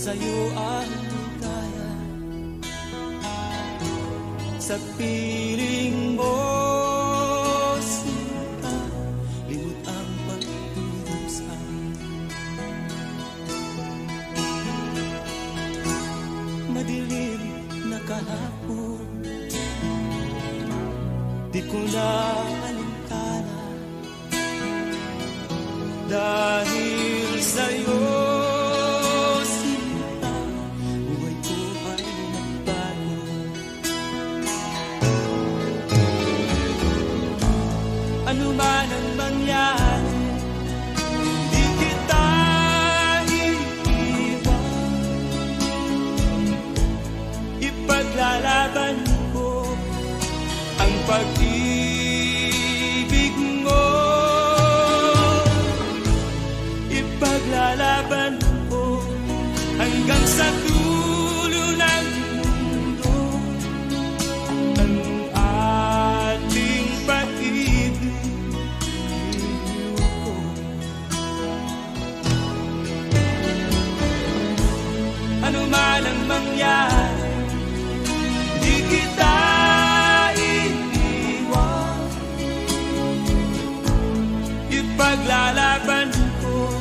sa'yo ang ligaya. Sa piling mo, sinta, limot ang pagdudusa. Madilim na kahapon, di ko na alintana, dahil sa'yo, sinta, buhay ko ay nagbago. Ano man ang mangyari, di kita iiwan. Ipaglalaban ko ang pag-ibig mo. Ipaglalaban ko hanggang sa dulo ng mundo ang ating pag-ibig. Ano man ang mangyari, di kita iiwan. Ipaglalaban ko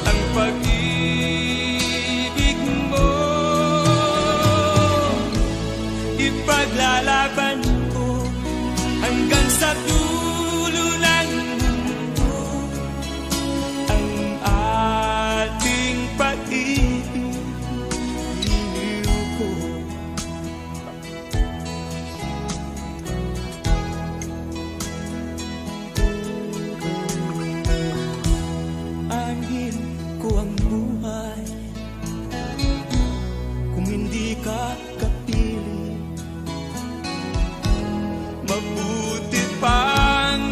ang pag-ibig mo. Ipaglalaban ko hanggang sa dulo ng mundo ang ating pag-ibig. Anhin ko ang buhay kung hindi ka kapili. Mabuti pang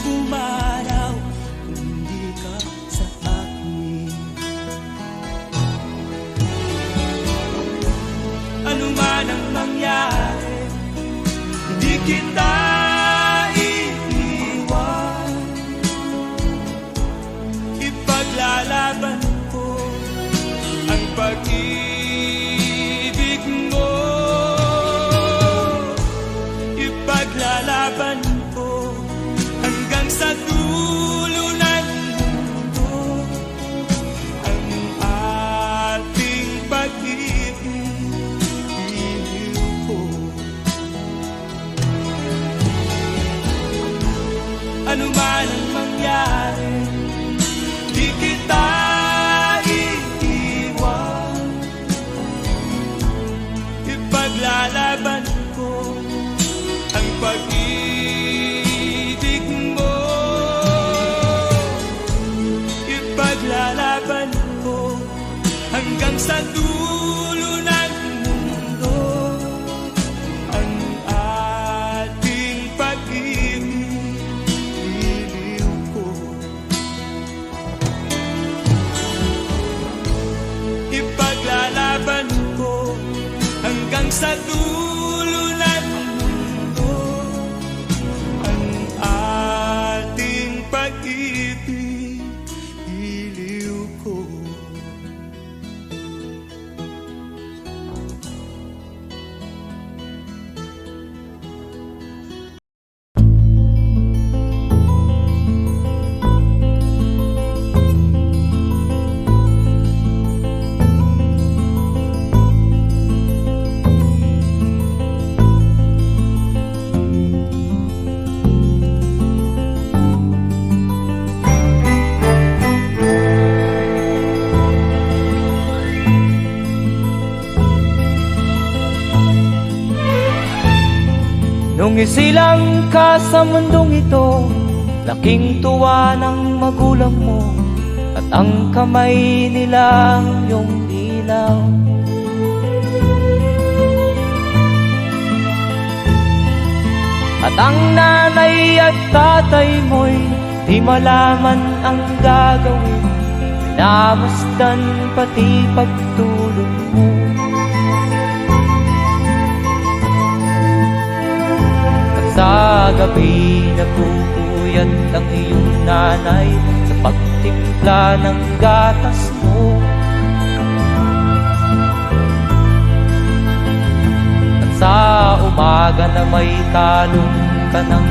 pumanaw kung hindi ka sa akin. Ano man ang mangyari, hindi kita iiwan. Ipaglalaban ko ang pag-ibig mo. Ipaglalaban ko hanggang sa dulo ng mundo ang ating pag-ibig. Ano man ang mangyari, di kita iiwan. Ipaglalaban ko ang pag-ibig mo. Ipaglalaban ko hanggang sa dulo ng mundo ang ating pag-ibig. Ipaglalaban ko hanggang sa dulo ng mundo ang ating pag-ibig. Iliw ko. Nung isilang ka sa mundong ito, laking tuwa ng magulang mo, at ang kamay nila yung ilaw. At ang nanay at tatay mo'y di malaman ang gagawin, namasdan pati pagtulog mo. Sa gabi napupuyat ang iyong nanay sa pagtimpla ng gatas mo. umaga na may kalong ka ng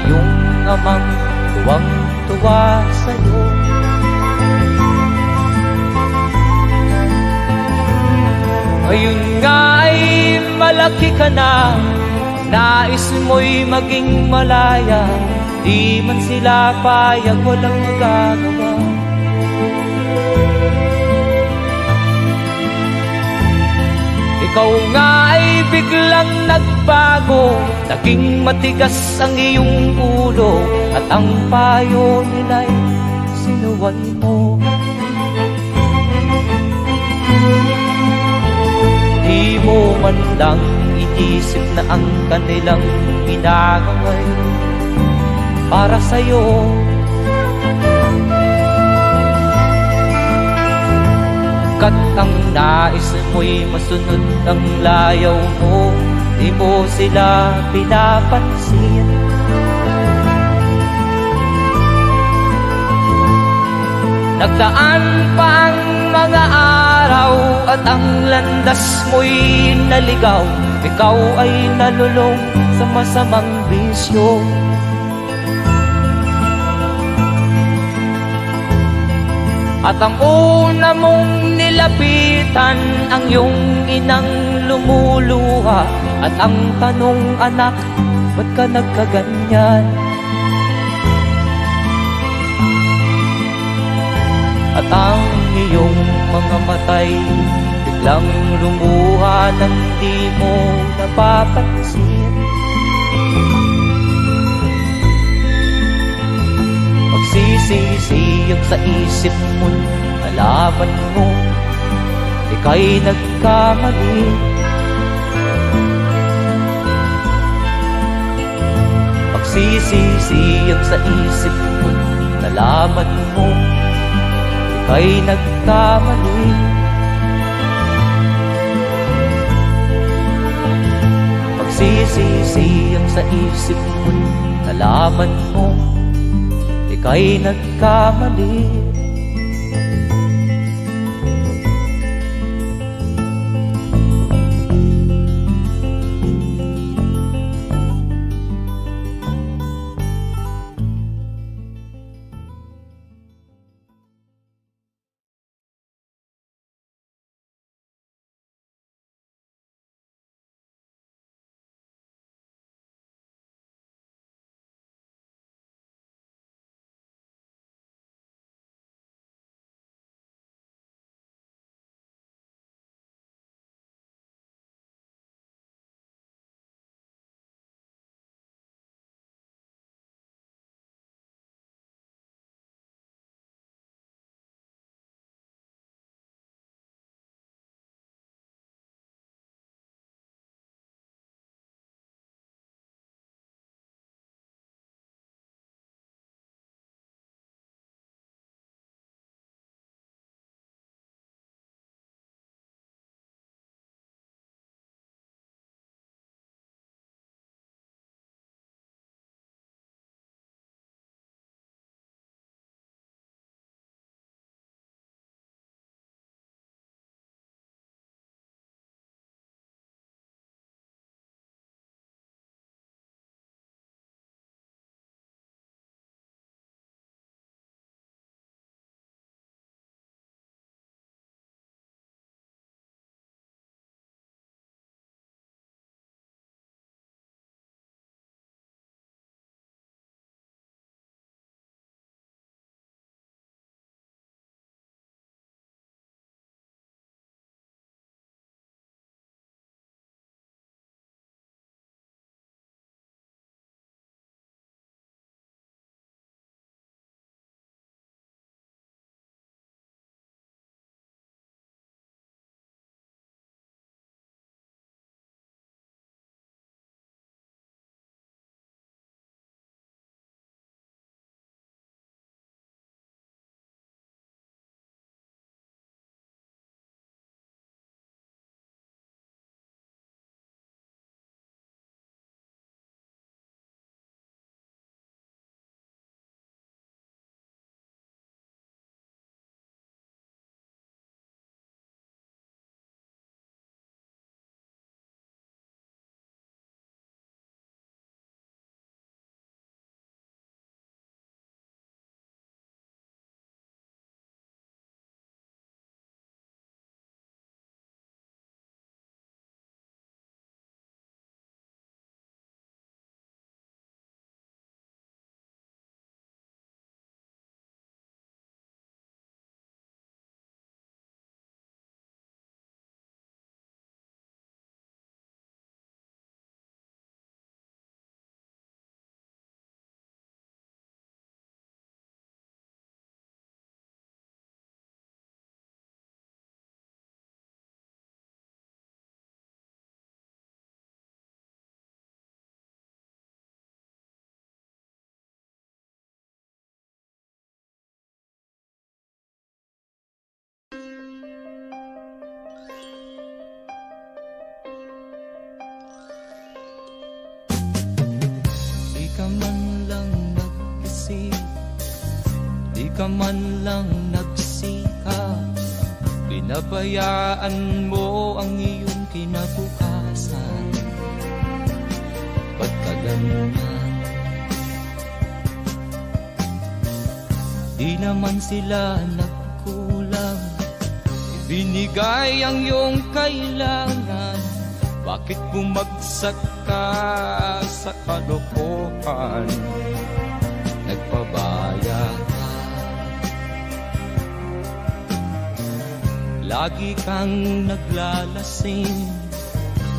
iyong amang tuwang-tuwa sa'yo. Ngayon nga ay malaki ka na, nais mo'y maging malaya, di man sila payag, walang magagawa. Ikaw nga ay biglang nagbago, naging matigas ang iyong ulo, at ang payo nila'y sinuway mo. Di mo man lang iisip na ang kanilang ginagaway para sa'yo. Kat ang nais mo'y masunod ang layaw mo, di mo sila pinapansin. Nagdaan pa ang mga araw at ang landas mo'y naligaw, ikaw ay nalulong sa masamang bisyo. At ang una mong nilapitan, ang iyong inang lumuluha, at ang tanong, anak, ba't ka nagkaganyan? At ang iyong mga matay biglang lumuha nang di mo napapansin. Magsisisiyag sa isip mo, nalaman mo ika'y nagkamali. Magsisisiyag sa isip mo, nalaman mo ika'y nagkamali. Magsisisiyag sa isip mo, nalaman mo ika'y nagkamali. ka man lang nagsikap, pinabayaan mo ang iyong kinabukasan. Ba't ka ganyan? Di naman sila nagkulang, ibinigay ang iyong kailangan. Bakit bumagsak ka sa kalokohan? Nagpabaya ka, lagi kang naglalasing,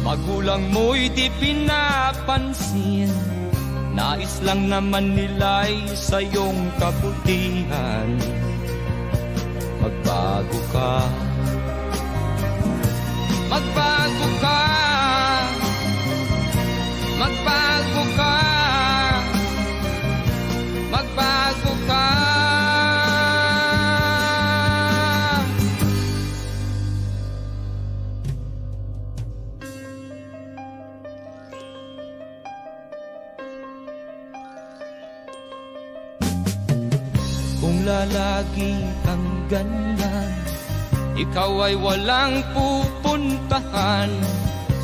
magulang mo'y di pinapansin. Nais lang naman nila'y sa iyong kabutihan. Magbago ka, magbago ka, magbago ka, magbago ka. Kung lalagi kang ganyan, ikaw ay walang pupuntahan.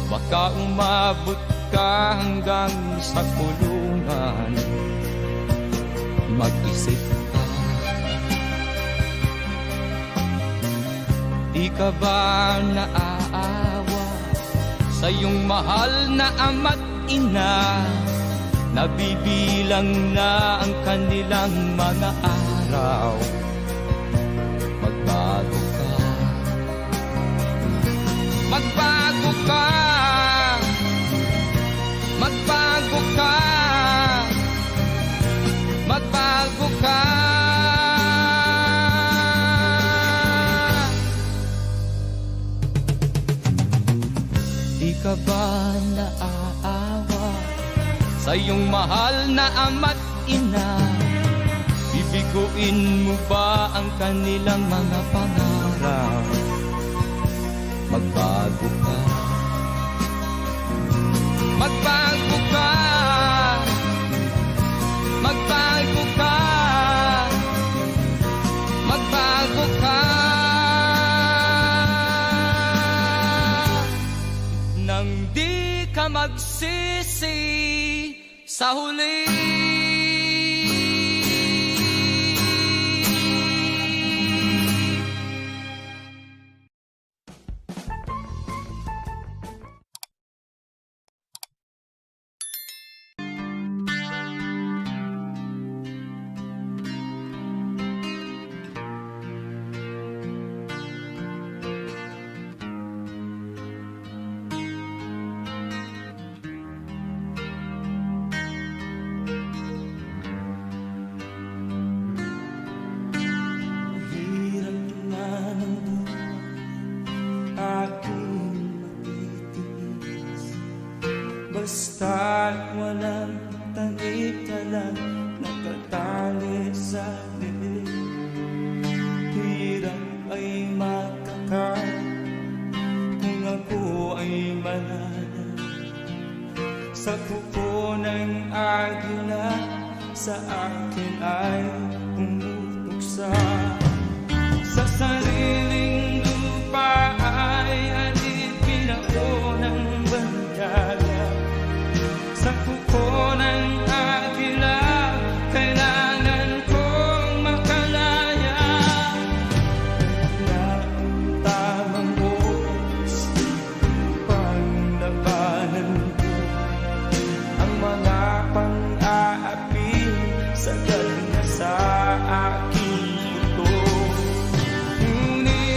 Baka umabot ka hanggang sa kulungan. Mag-isip ka, di ka ba naaawa sa iyong mahal na ama't ina? Nabibilang na ang kanilang mga araw. Magbago ka, magbago ka, magbago ka, magbago ka. Di ka ba naaawa sa iyong mahal na ama't ina? Bibiguin mo ba ang kanilang mga pangarap? Magbago ka, magbago ka, magbago ka, magbago ka. Nang di ka magsisi sa huli. Basta't walang tanik ka lang nakatali sa dilim. Hirap ay makakain kung ako ay manana. Sa kuko ng agila sa akin ay pumutuksa. Sa sariling lupa ay alipin ako ng bandala. Sa kuko ng agila, kailangan kong makalaya. Na ang tamang oras, panglabanan ko ang mga pang-aapi sa na sa aking ito. Ngunit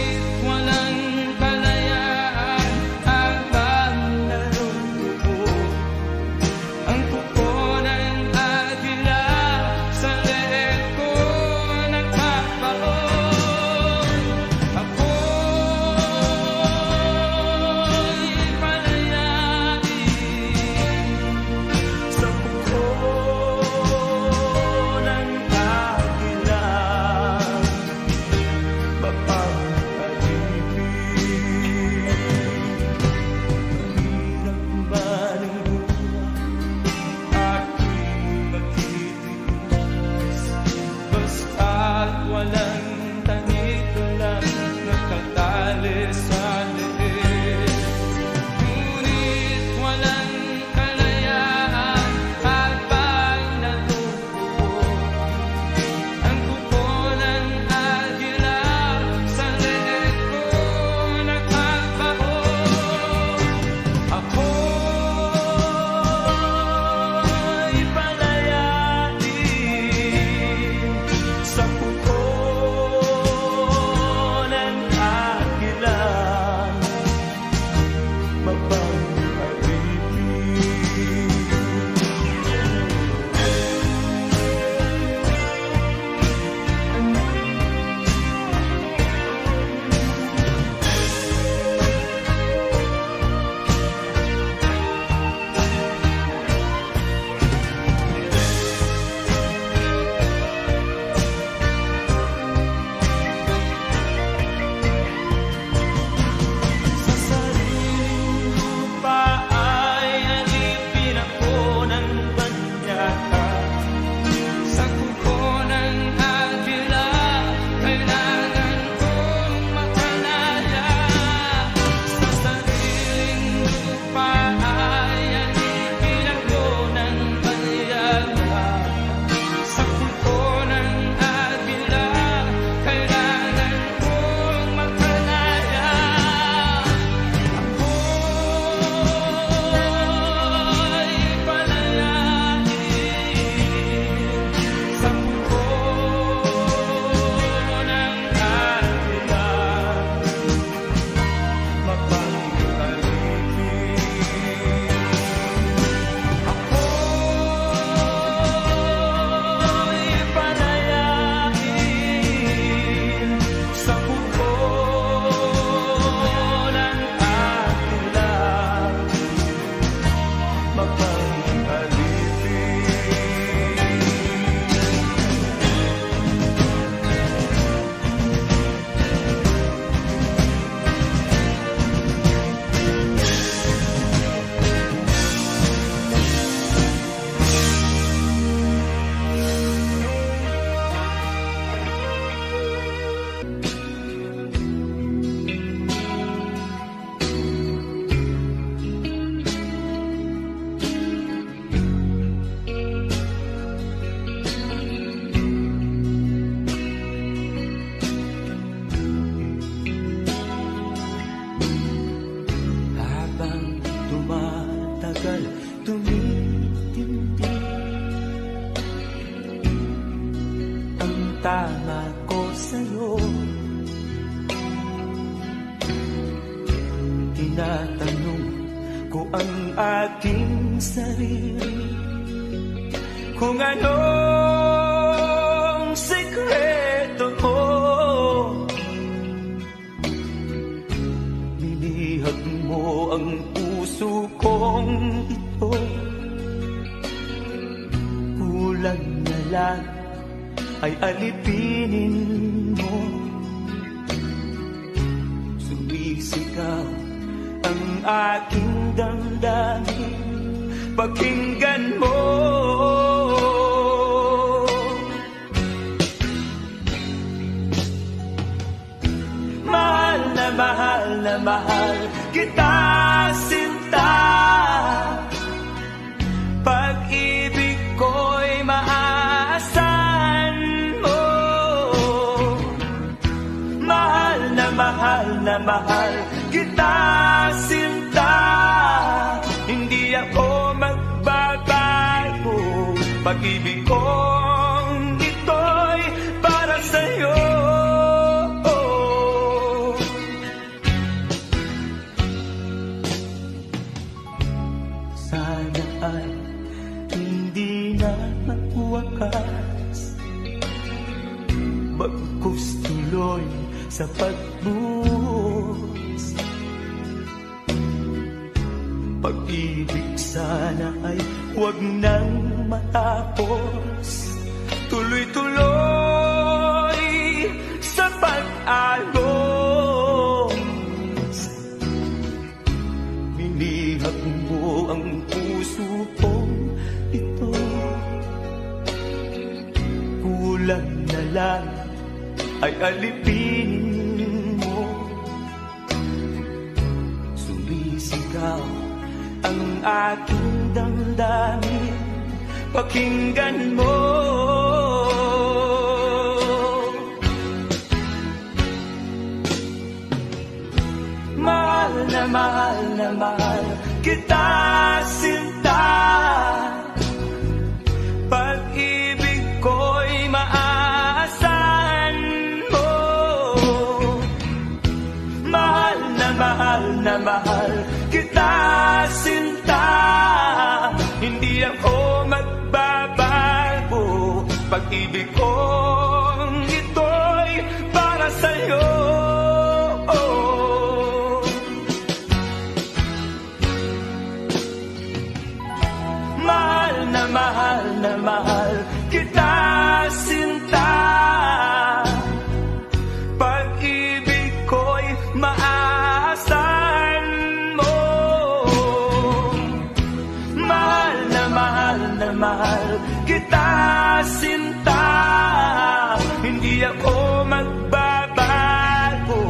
tinatanong ko ang aking sarili kung anong sekreto mo. Nilihag mo ang puso kong ito, kulang na lang ay alipinin mo. Sumisigaw ang aking damdamin, pakinggan mo. Mahal na mahal kita, sinta. Pag-ibig ko'y maaasahan mo. Mahal na mahal kita, sinta. Hindi ako magbabago. Pag-ibig kong ito'y para sa'yo. Sana ay hindi na magwakas, bagkus tuloy sa pagbuhos. Pag-ibig sana ay huwag nang matapos, tuloy-tuloy sa pag-alos. Binihag mo ang puso kong ito, kulang na lang ay alipinin mo. Sumisigaw ang aking damdamin, pakinggan mo. Mahal na mahal kita, sinta. Pag-ibig ko'y maaasahan mo. Mahal na mahal kita, sinta. Hindi ako magbabago. Pag-ibig kong ito'y para sa'yo. Mahal na mahal kita, sinta. Pag-ibig ko'y maaasahan mo. Mahal na mahal kita, sinta. Hindi ako magbabago.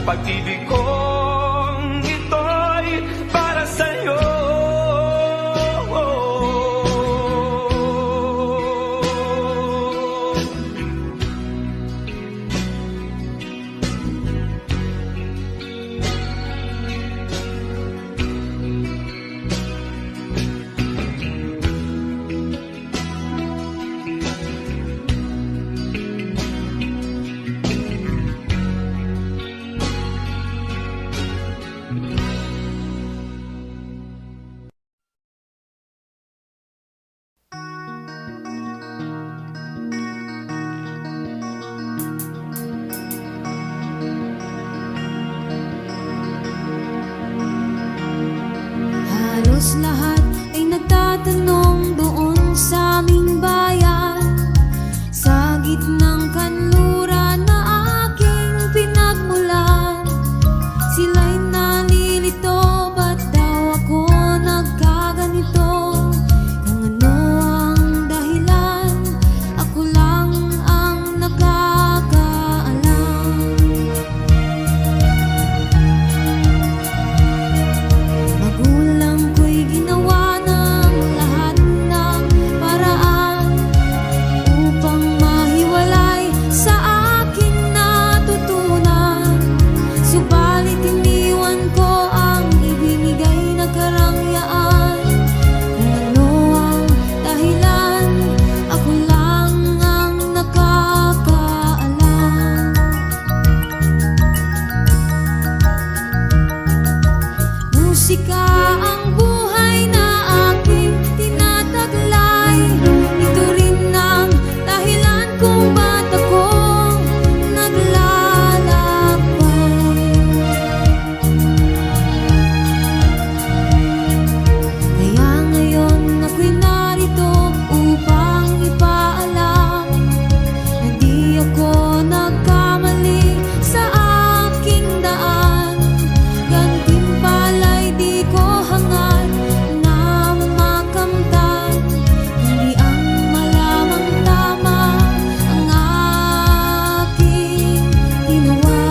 Pag-ibig kong ito'y para sa'yo. Halos lahat ay nagtatanong doon sa aming bayan, sa gitnang kanluran na aking pinagmulan. Sila'y nalilito, ba't daw ako nagkaganito? Kung ano ang dahilan, ako lang ang nakakaalam. Magulang ko'y ginawa Musika ang buhay na aking tinataglay. Ito rin ang dahilan kung ba't ako naglalakbay. Kaya ngayon ako'y narito upang ipaalam na di ako nagkamali sa aking daan. Gantimpala'y di ko hangad na mamakamtan, hindi ang malamang tama ang aking ginawa.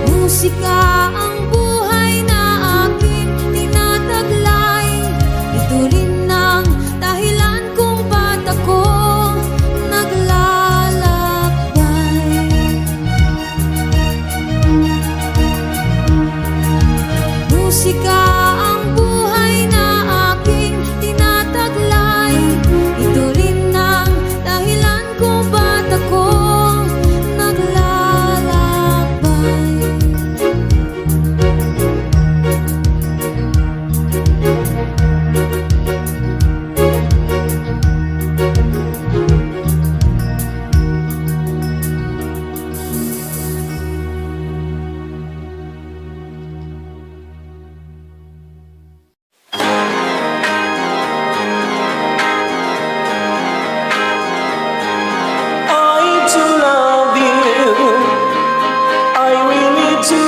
Musika ang buhay na aking tinataglay. Ito rin ang dahilan kung ba't ako naglalakbay. Musika ang buhay na aking tinataglay. Ito rin ang dahilan kung ba't ako naglalakbay. I do love you, I really do.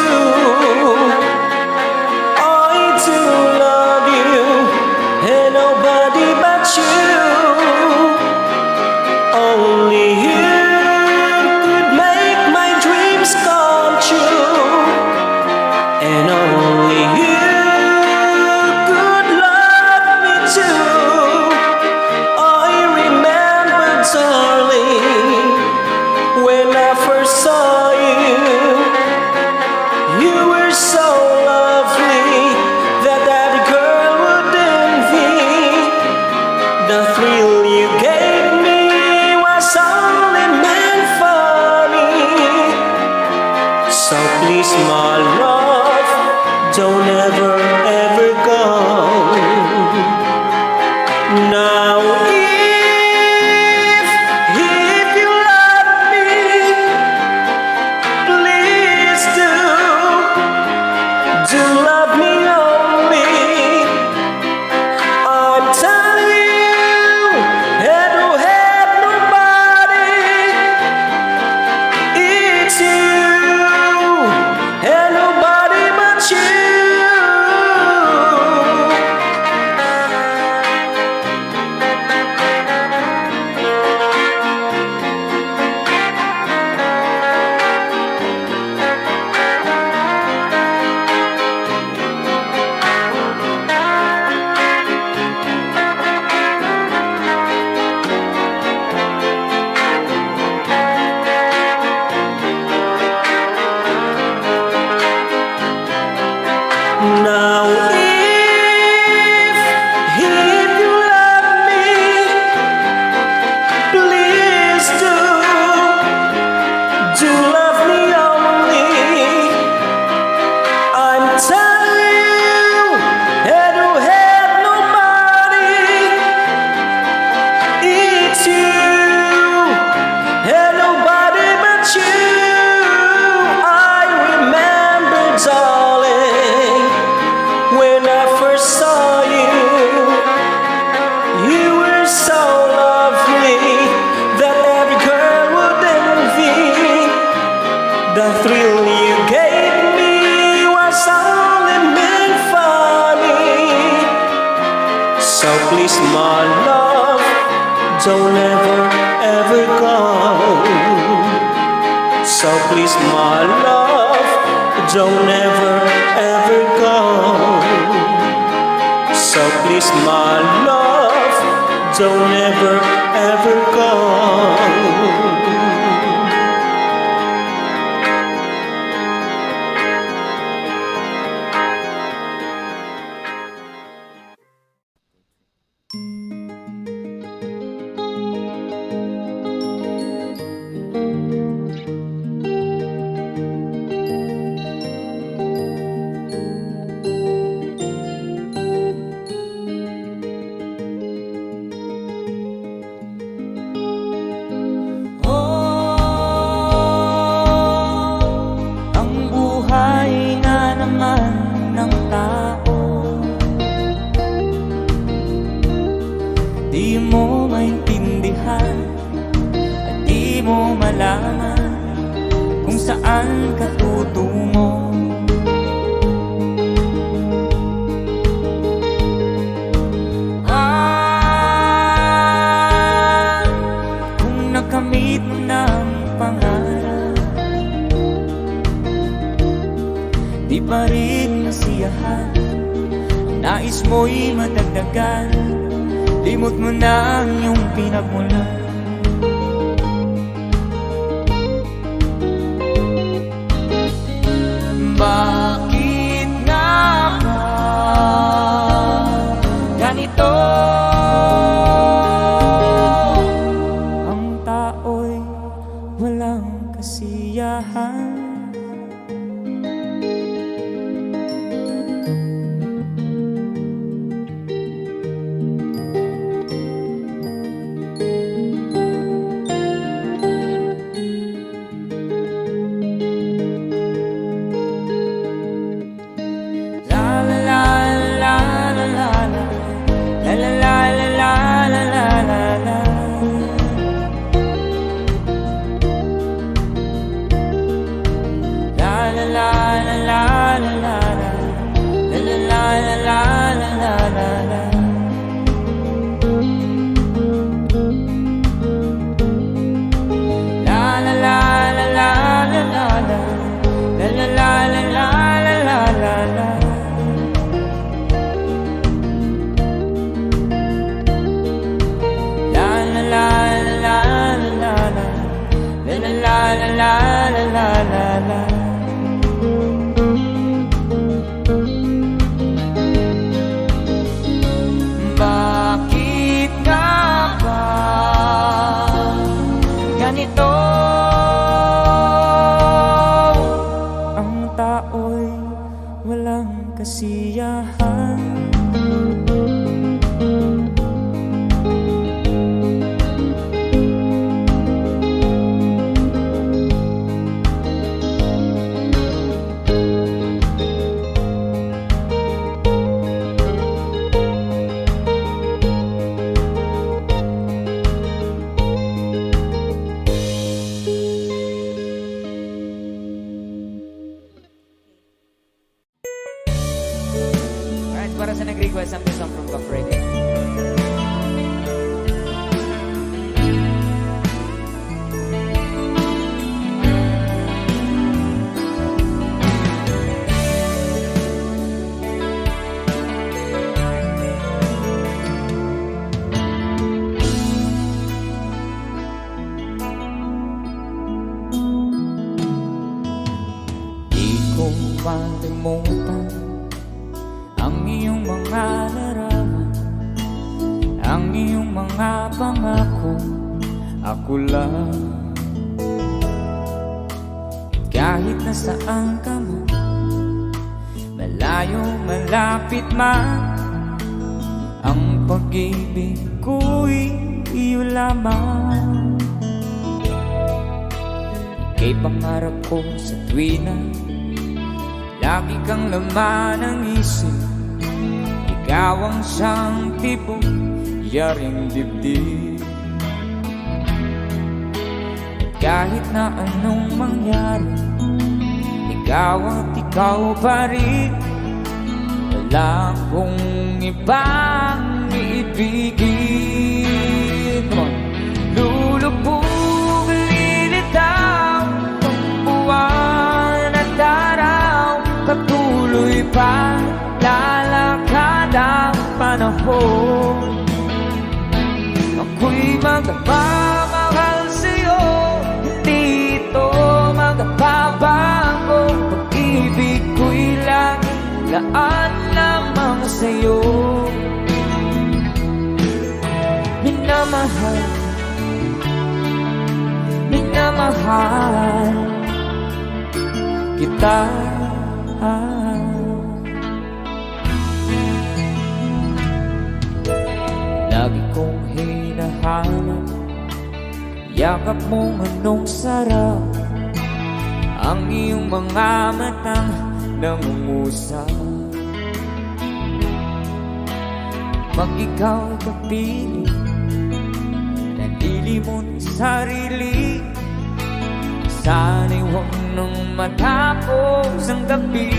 I do love you, and nobody but you. Only you could make my dreams come true, and only you could love me too. I remember, darling, when I first saw you, you were so lovely that every girl would envy. The thrill you gave me was only meant for me. So please, my love, don't ever, ever go. Now, if you love me, please do love me only. I'm telling you, and who had nobody, it's you, and nobody but you. Now, if you love me, please do love me only. I'm telling you, and who had nobody, it's you, and nobody but you. I remember, darling, when I first saw you, you were so lovely that every girl would envy. The thrill you gave me was only meant for me. So please, my love, don't ever, ever go. So please, my love, don't ever, ever go. So please, my love, don't ever, ever go. katutungo. Kung nakamit mo ng pangarap, di pa rin nasiyahan, nais mo'y madagdagan, limot mo na ang iyong pinagmulan. Bakit nga ba ganito? Ang tao'y walang kasiyahan. Bakit nga ba ganito? Ang tao'y walang kasiyahan. Para sa nag-request ang song from Buff Radio. Di ko malimutan ang iyong mga larawan, ang iyong mga pangako, ako lang. Kahit nasaan ka man, malayo, malapit man, ang pag-ibig ko'y iyo lamang. Ika'y pangarap ko sa tuwina, lagi kang laman ng isip. Ikaw ang siyang tipong yaring dibdib. Kahit na anong mangyari, ikaw at ikaw pa rin. Wala akong ibang iibigin. Come on. Lulubog, lilitaw ang buwan at araw, patuloy pa lalakad ang panahon. Ako'y magpapamahal sa'yo, hindi ito magpapabago. Pag-ibig ko'y laan lamang sa'yo. Minamahal, minamahal kita. Lagi kong hinahanap yakap mong anong sarap, ang iyong mga matang nangungusap. Mag-ikaw kapili, nalilimot sarili Sana'y huwag nang matapos ang gabi.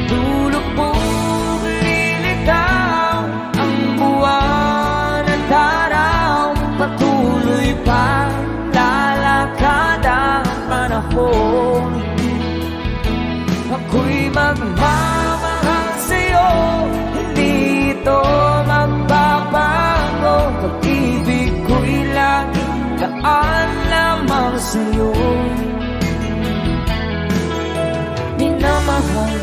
Lulubog, lilitaw ang buwan at araw. Patuloy pa lalakad ang panahon. Ako'y magmamahal sa'yo, hindi ito magbabago. Pag-ibig ko'y laging daan lamang sa'yo. Minamahal,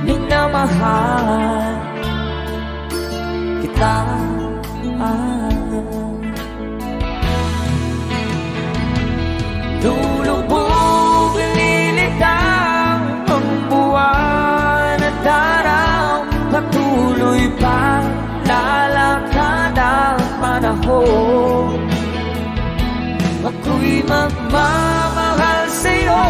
minamahal kita. Lulubog, lilitaw ang buwan at araw. Patuloy pa lalakad ang panahon. Ako'y magmamahal sa'yo,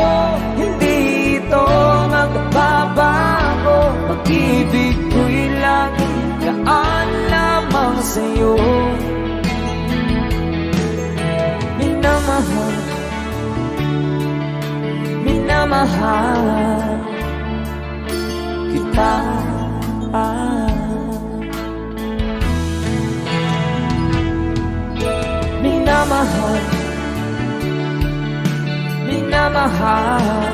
hindi ito magbabago. Pag-ibig ko'y laging daan lamang sa'yo. Minamahal, minamahal kita. Minamahal, minamahal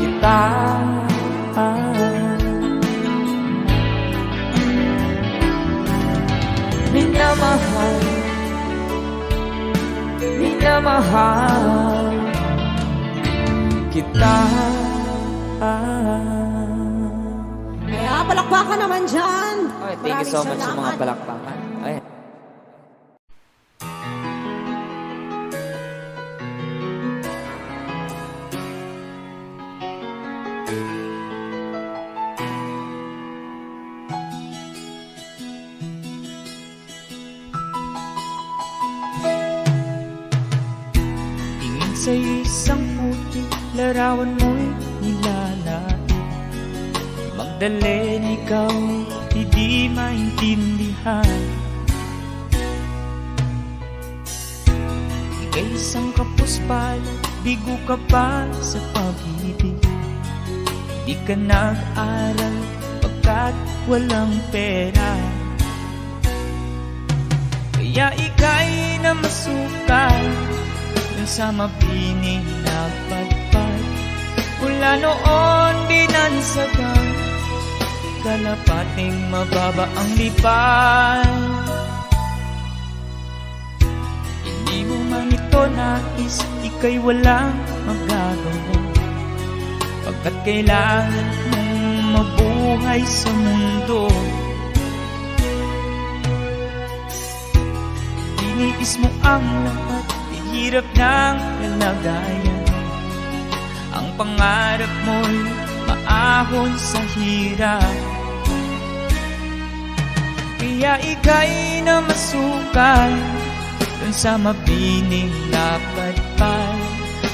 kita. Minamahal, minamahal kita. Kaya palakpakan naman dyan. Okay, thank you so much sa mga palakpakan. Ay. Tingin sa isang puti, larawan mo'y nilalait. Magdalena ikaw, hindi maintindihan. Ika'y isang kapuspal, bigo ka pa sa pag-ibig. Di ka nag-aral pagkat walang pera. Kaya ika'y namasukan dun sa mabining na padpad. Mula noon binansagan, kalapating mababa ang lipan. Hindi mo man ito nais, ika'y walang magagawa. Pagkat kailangan mong mabuhay sa mundo. Iniis mo ang lahat, hirap ng kalagayan. Ang pangarap mo'y maahon sa hirap. Kaya ika'y namasukan dun sa mabining na padpad.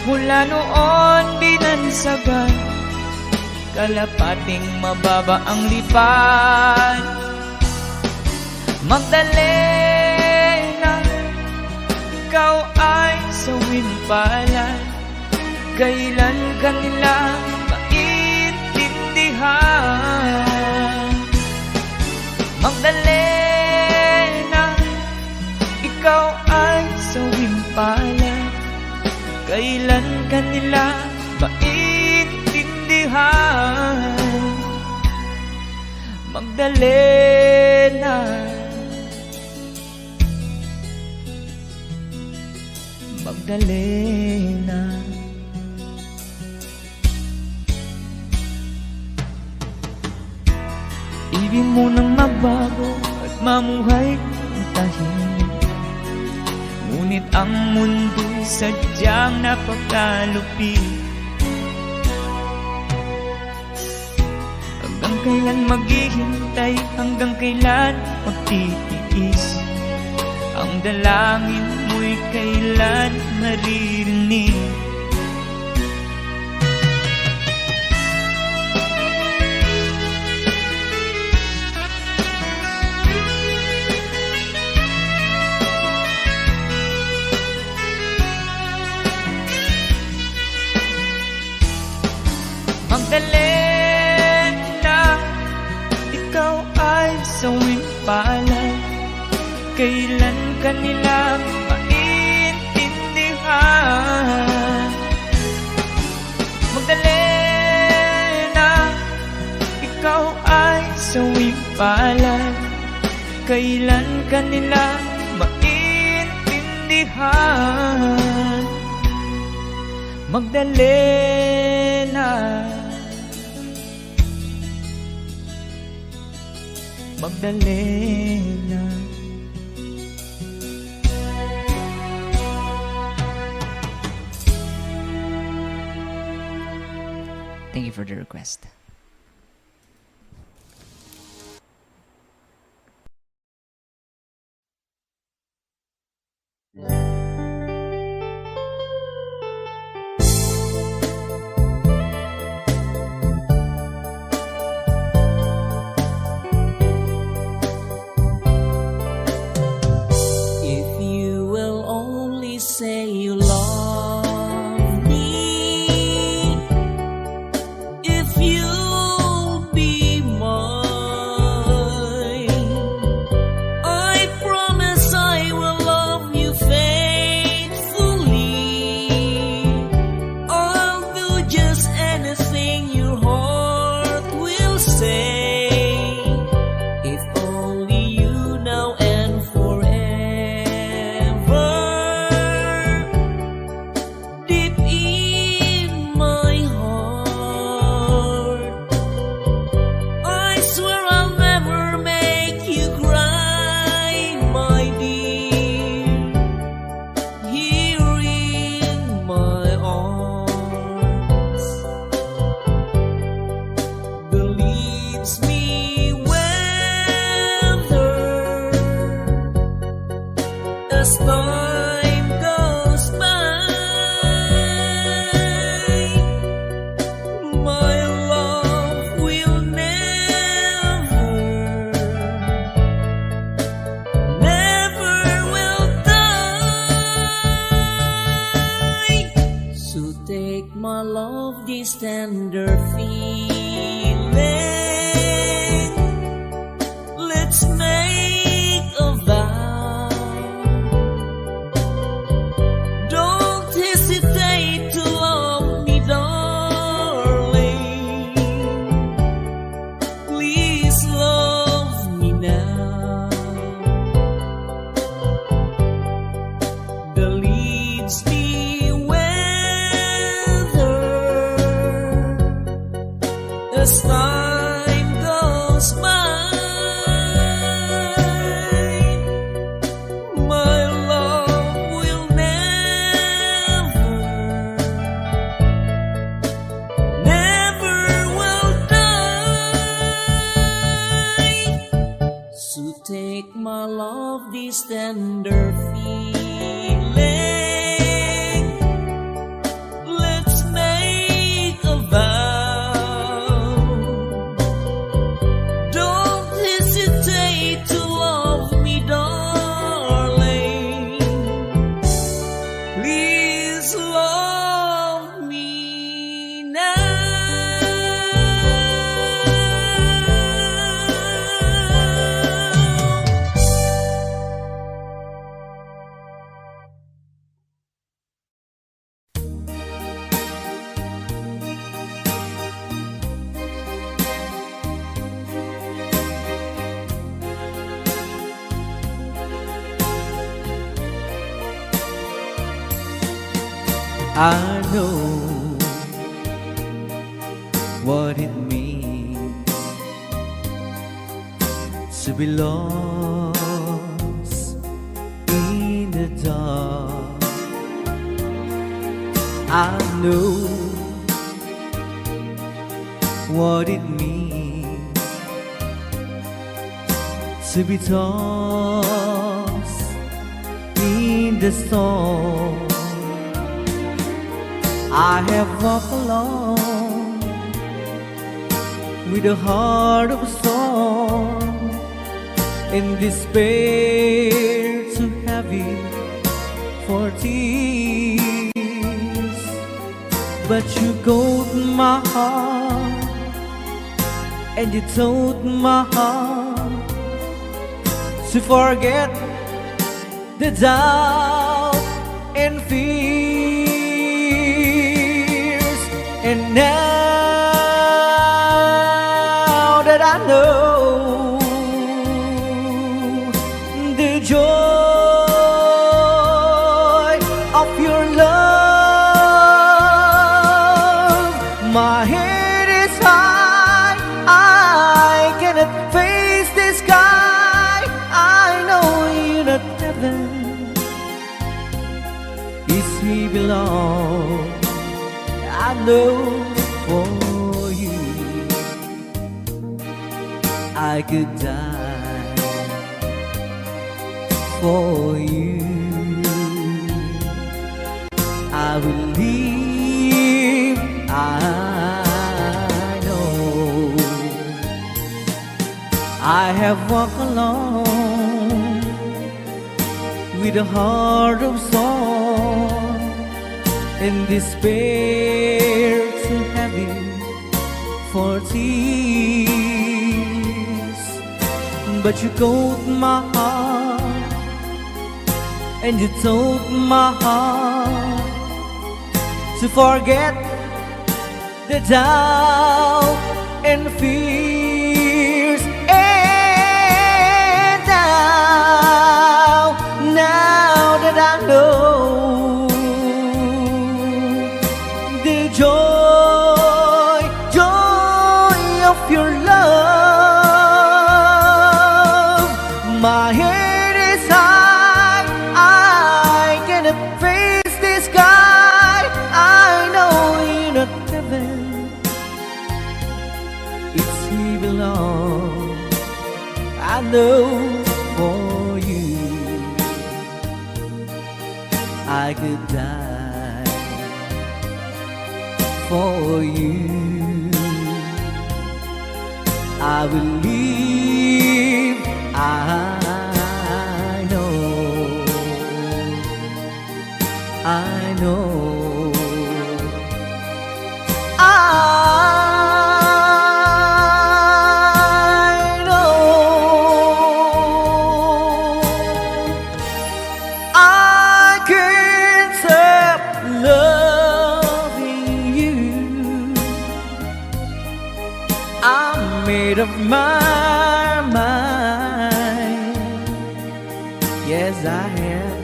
Mula noon binansagan, kalapating mababa ang lipan. Magdalena, ikaw ay sawin-palad. Kailan ka nila maintindihan? Magdalena, ikaw ay sawin-palad. Kailan ka nila maintindihan? Magdalena, Magdalena. Ibig mo nang mabago at mamuhay ng tahimik. Ngunit ang mundo'y sadyang napakalupit. Hanggang kailan maghihintay, hanggang kailan magtitiis? Ang dalangin mo'y kailan maririnig? kailan ka nila maintindihan? Magdalena, ikaw ay sawing palad, kailan ka nila maintindihan? Magdalena, Magdalena. Thank you for the request. If you will only say you love me, if you'll be mine, I promise I will love you faithfully. I'll do just anything your heart will say. If only you now and forever, deep in my heart, I swear I'll never make you cry, my dear. Here in my arms, believes me weather as time goes by. My love will never will die. So take my love, this tender feeling. Let's make a vow. Don't hesitate to love me, darling. Please love me now. The leaves be weather as time goes by. My love will never will die. So take my love, this tender feeling. Let's make a vow. Don't hesitate to love me, darling. Please love me now. I know what it means to be lost in the dark. I know what it means to be tossed in the storm. I have walked alone with a heart of stone, in despair too heavy for tears. But you got my heart, and you told my heart to forget the doubt and fears. And now that I know the joy of your love, my head is high, I cannot face the sky. I know you're not heaven, is he belong. I know for you I could die for you. I will leave, I know. I have walked alone with a heart of song and despair too heavy for tears. But you caught my heart and you told my heart to forget the doubt and fears. And now that I know the joy of your love, my head is high, I cannot face the sky. I know you're not heaven, it's he belong. I know for you I could die for you. I will leave, I know, I know, I know. I can't stop loving you. I'm made up my mind. Yes, I have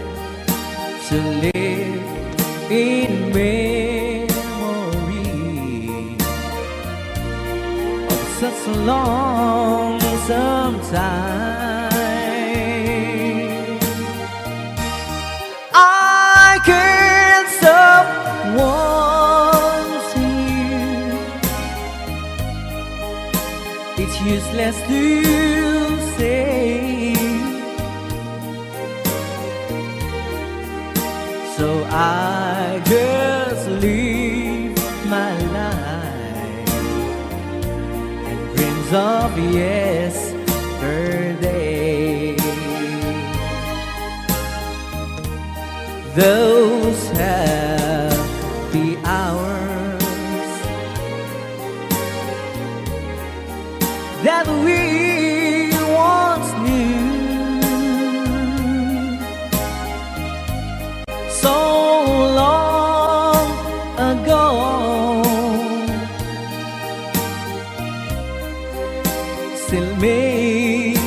to live in memory of such a lonesome time. I can't stop wanting you. It's useless to say, so I just live my life and dreams of yesterday. Those happy hours that we once knew, so long ago, still make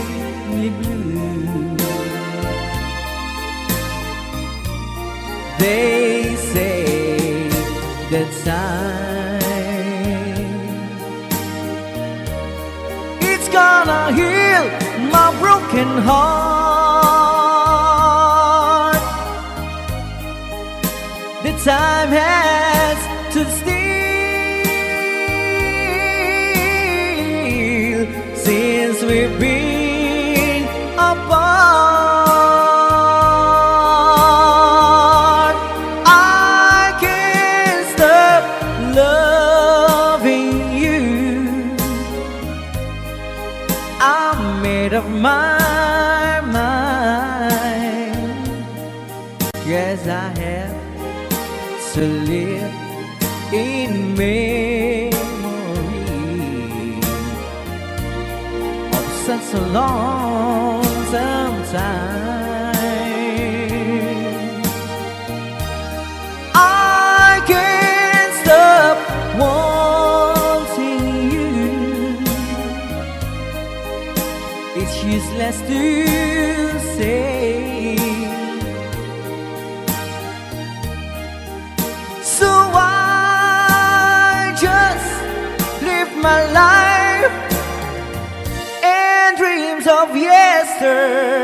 me blue. They say that time it's gonna heal my broken heart. The time has to steal since we've been apart. I can't stop loving you. I'm made up my mind. Yes, I have to live in memory of such a long time. less to say. So I just live my life and dreams of yesterday.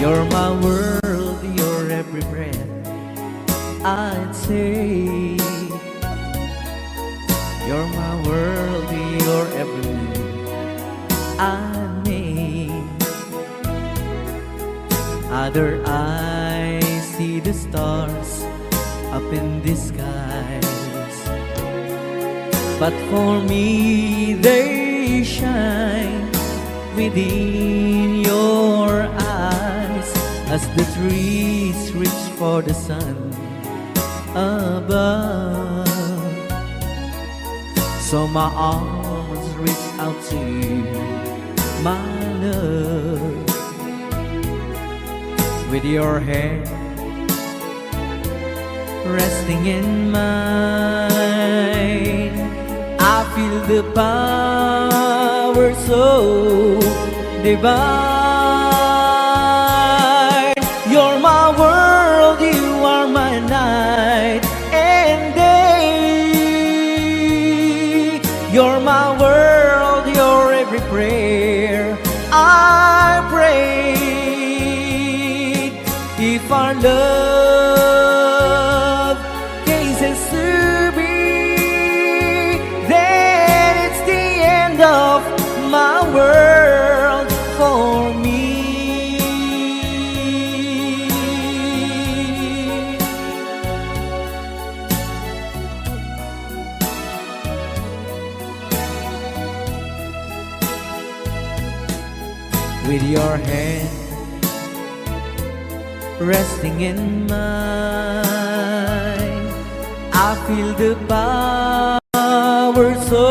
You're my world, you're every breath I'd say. You're my world, you're every move I make. Other eyes see the stars up in the skies, but for me they shine within your eyes as the trees reach for the sun above. So my arms reach out to you, my love. With your hair resting in mine, I feel the power so divine. You're my world, you are my night and day. You're my world, you're every prayer I pray. If our love cases to be, then it's the end of my world for me. With your hand resting in mine, I feel the power so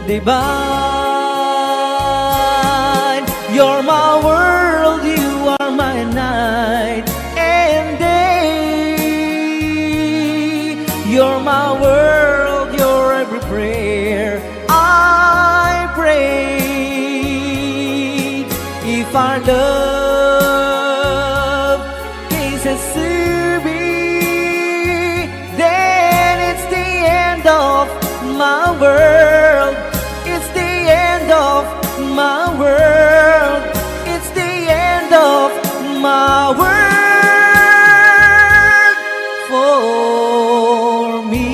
divine. You're my world, you are my night and day. You're my world, you're every prayer I pray. If our love cases to be, then it's the end of my world. It's the end of my world. It's the end of my world for me.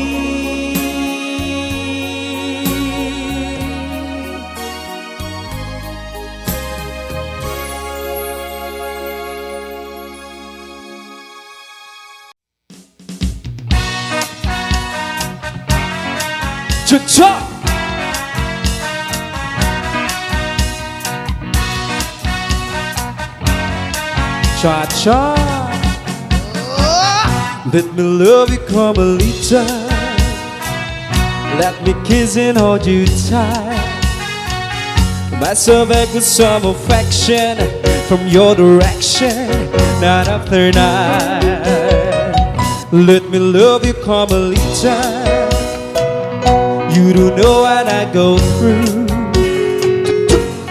Cha-cha! Cha-cha! Let me love you, Carmelita. Let me kiss and hold you tight. Myself back with some affection from your direction, night after night. Let me love you, Carmelita. You don't know what I go through.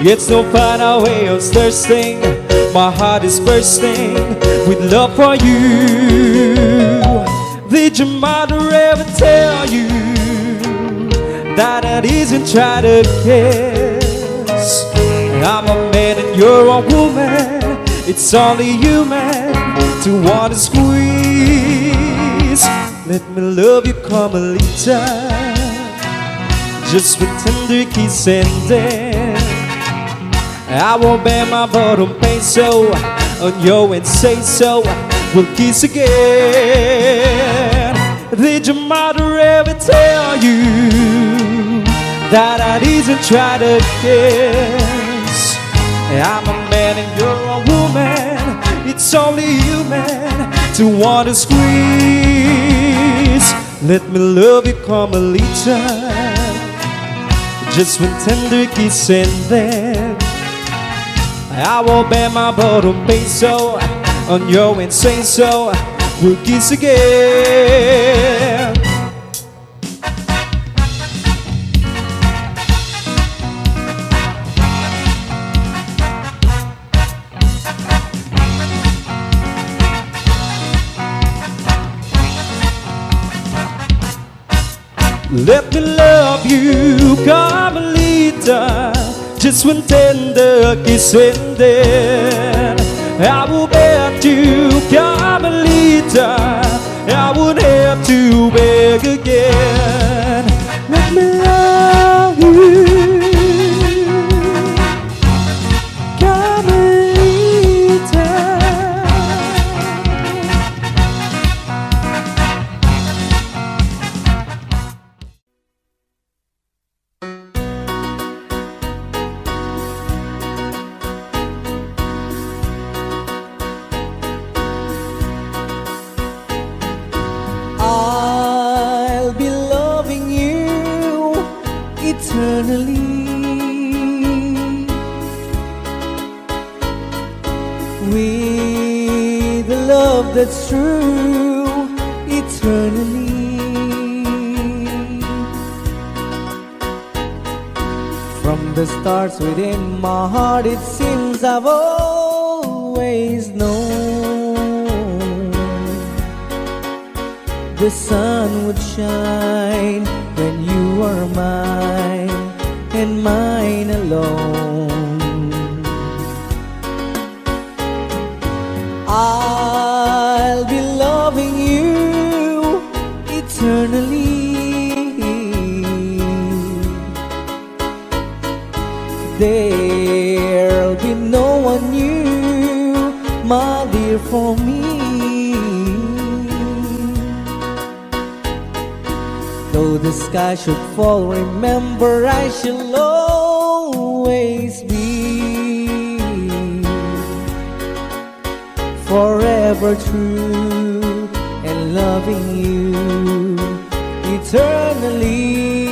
It's no final way of thirsting. My heart is bursting with love for you. Did your mother ever tell you that it isn't try to kiss? I'm a man and you're a woman. It's only human to want to squeeze. Let me love you, Carmelita. Just with tender kiss and then I won't bear my bottom pain so on you and say so. We'll kiss again. Did your mother ever tell you that I didn't try to kiss? I'm a man and you're a woman. It's only human to want to squeeze. Let me love you, Carmelita. Just one tender kiss and then I will bet my bottom peso on your and say so. We'll kiss again. Let me love you, Carmelita, just one tender kiss and then I will bet you, Carmelita, I won't have to beg again. Let me love you, Carmelita. I'll be loving you eternally with a love that's true eternally. From the stars within my heart, it seems I've always known the sun would shine when you are mine and mine alone. I'll be loving you eternally. There'll be no one new, my dear, for me. Though the sky should fall, remember I shall always be forever true and loving you eternally.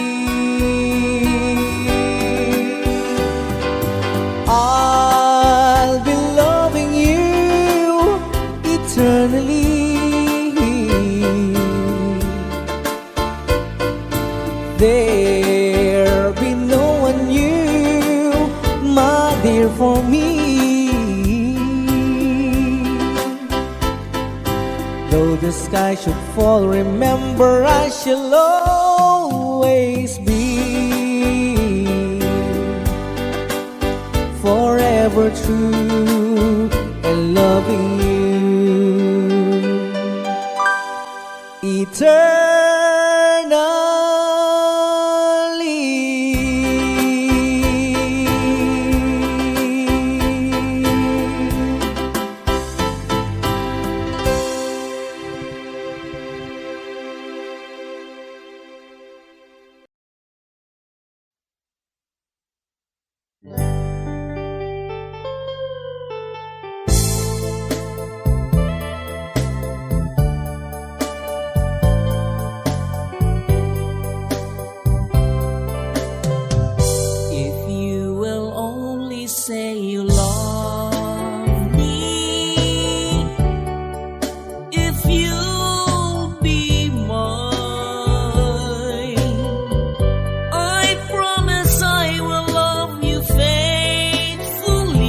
I'll be loving you eternally. There'll be no one new, my dear, for me. Though the sky should fall, remember I shall always be forever true and loving you eternally. If you will only say you love me, if you'll be mine, I promise I will love you faithfully.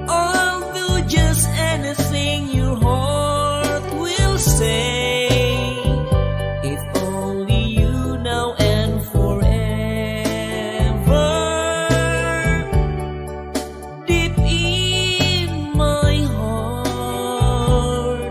I'll do just anything your heart will say. If only you now and forever. Deep in my heart,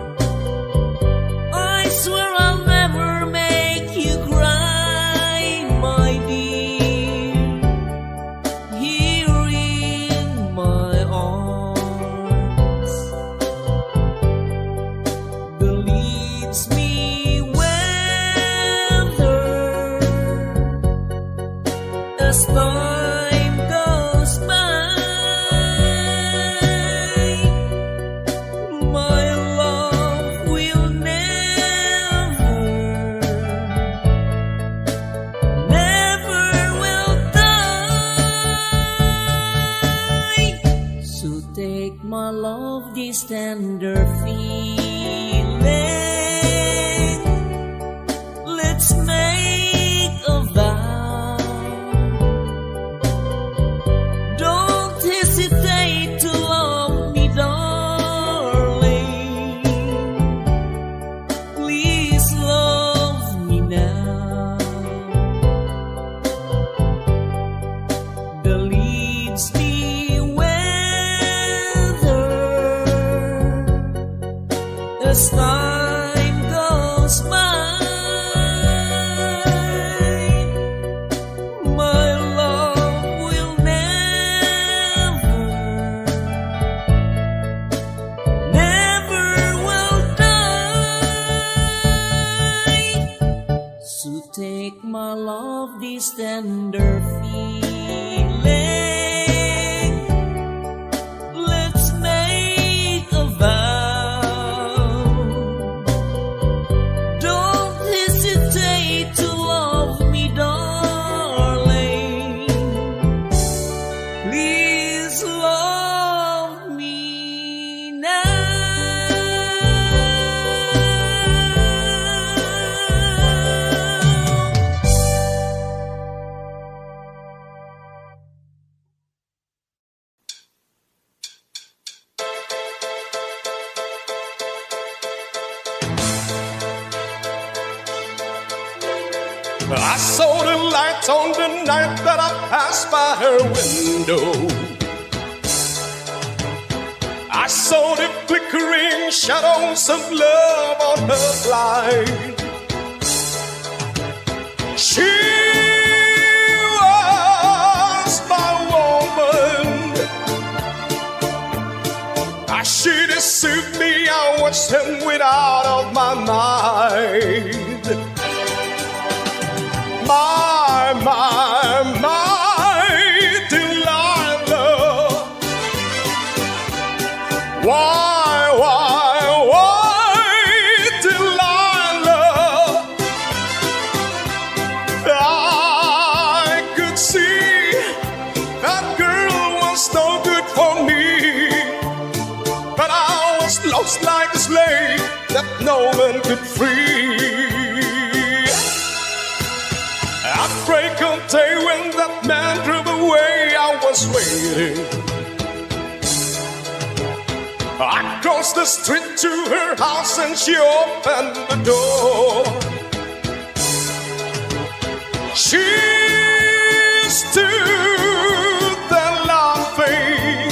this tender feeling. Let's make a vow. Don't hesitate to love me, darling. Please love me now. The leaves be weather as time goes by. My love will never will die. So take my love, this tender feeling. Let's make a vow. Don't hesitate to love me, darling. Please love me now. I saw the lights on the night that I passed by her window. I saw the flickering shadows of love on her light. She was my woman. As she deceived me, I watched him without of my mind. My Delilah. Why, Delilah? I could see that girl was no good for me, but I was lost like a slave that no one could free. At break of day when that man drove away, I was waiting. I crossed the street to her house and she opened the door. She stood there laughing.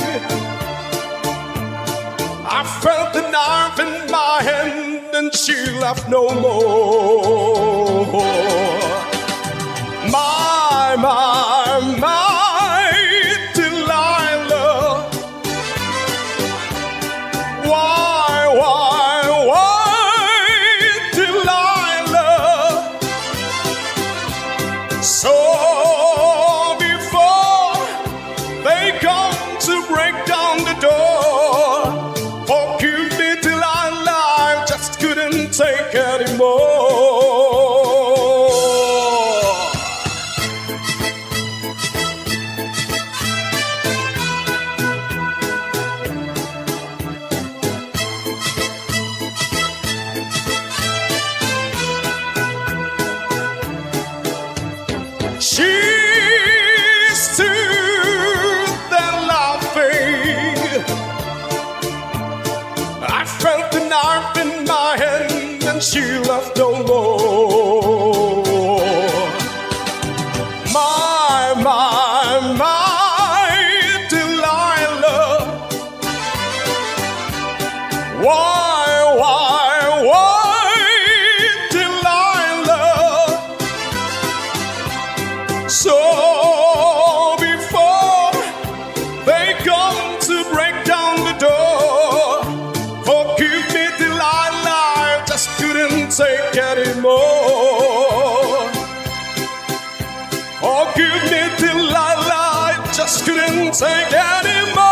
I felt the knife in my hand and she laughed no more. My Delilah. Why, Delilah? So before they come to break down the door, forgive me, Delilah, I just couldn't take anymore. She stood there laughing. I felt the knife in my hand and she laughed no more. My Delilah. Why, Delilah? So before they come to break down the door, forgive me, Delilah, I just couldn't take anymore. Forgive me, Delilah, I just couldn't take anymore.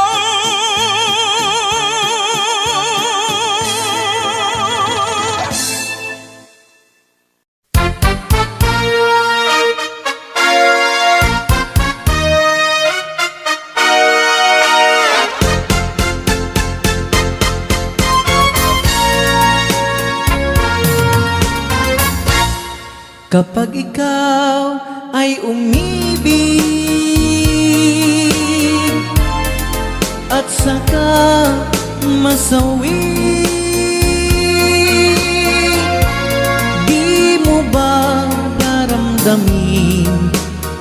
Kapag ikaw ay umibig at saka masawi, di mo ba daramdamin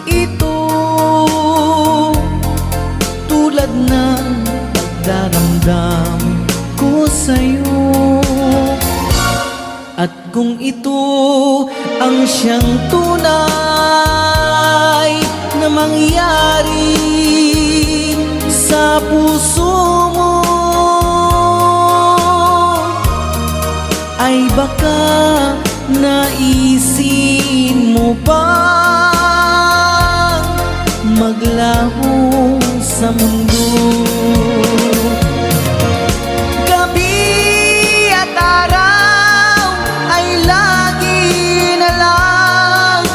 ito tulad ng pagdaramdam ko sa'yo? At kung ito ang siyang tunay na mangyari sa puso mo, ay baka naisin mo bang maglaho sa mundo? Gabi at araw ay lagi na lang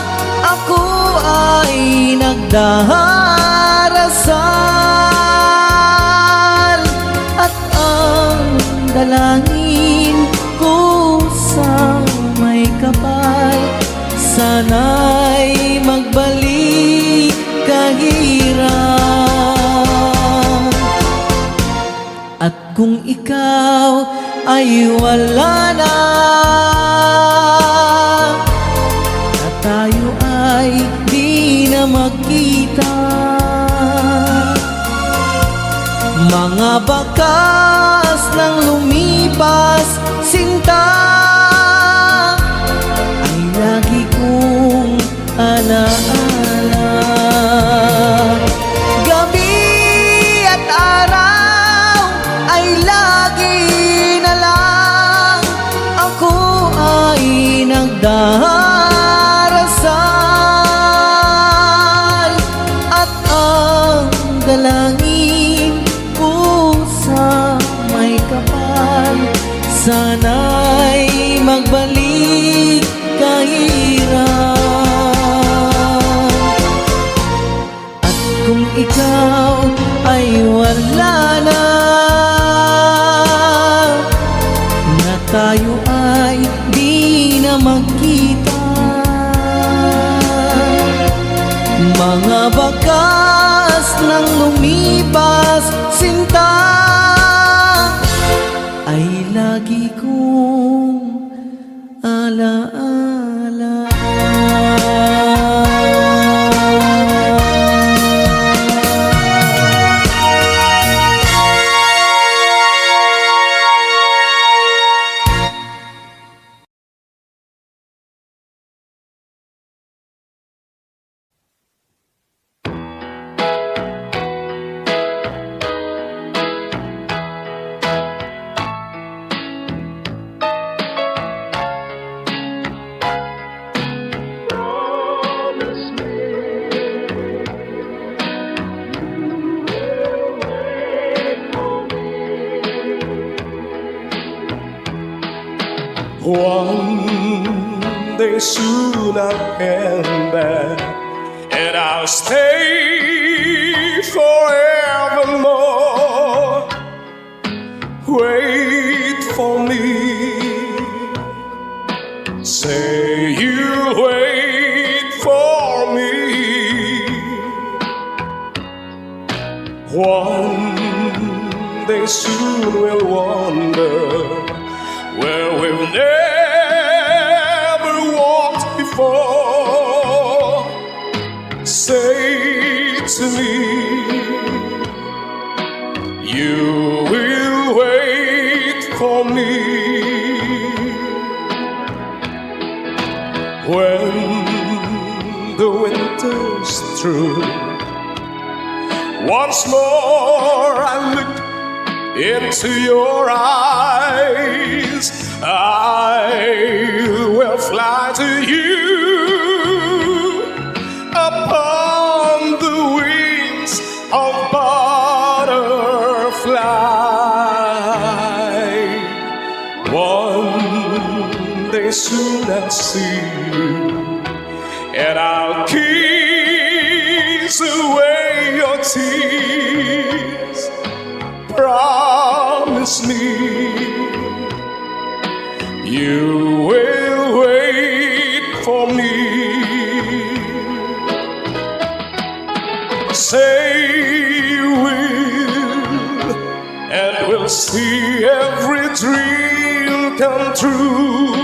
ako ay nagdarasal, at ang dalangin ko sa may kapal, sana'y magbalik kahirap. At kung ikaw ay wala na, at tayo ay di na magkita, mga bakas ng lumipas sinta ay lagi kong alaala. Gabi at araw ay lagi na lang ako ay nagdarasal, at ang dalangin ko sa may kapal, sana'y magbalik kahirap. At kung ikaw ay wala na, na tayo ay di na magkita, mga bakas ng lumipas sinta ay lagi kong alaala. One day soon I'll come back, and I'll stay forevermore. Wait for me, say you'll wait for me. One day soon we'll wander where we've never walked before. Say to me, you will wait for me. When the winter's through, once more I look into your eyes, I will fly to you upon the wings of butterfly. One day soon I'll see you, and I'll kiss away your tears. Promise me you will wait for me. every dream come true.